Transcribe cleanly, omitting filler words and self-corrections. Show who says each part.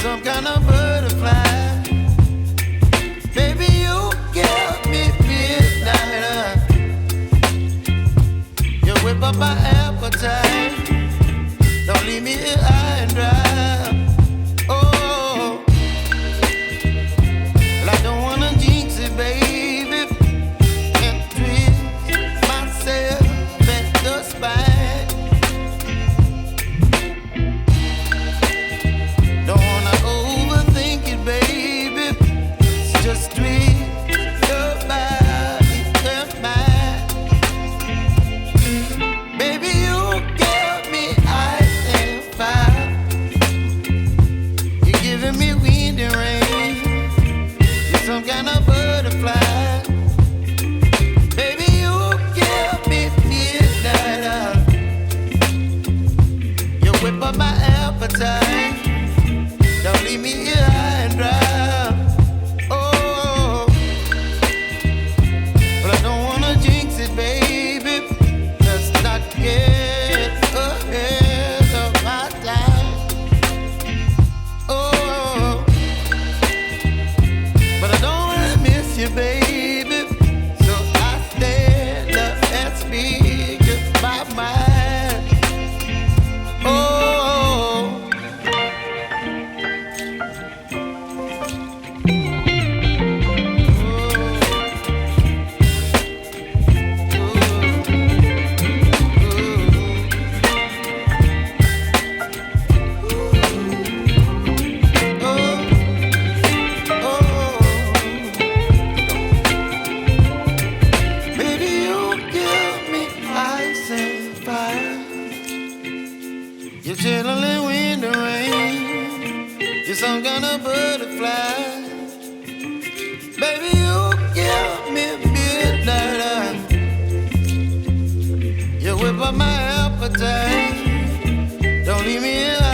Speaker 1: some kind of butterfly. Baby, you give me midnight. You whip up my appetite. Don't leave me here high and dry. Oh, well, I don't wanna jinx it, baby, and twist myself at the spine. Don't wanna overthink it, baby. It's just twist your body and mine. Baby, you give me ice and fire. You're giving me wind and rain. You're some kind of butterfly. Baby, you give me midnight. You whip up my appetite. Don't leave me here high and dry. Oh, but I don't wanna jinx it, baby. Let's not get ahead of my time. Oh, but I don't wanna miss you, baby. So I stand up and speak my mind. Oh. Baby, you give me ice and fire. You're chilling wind and rain. You're some kind of butterfly. Baby, you give me midnight. You whip up my appetite. Don't leave me here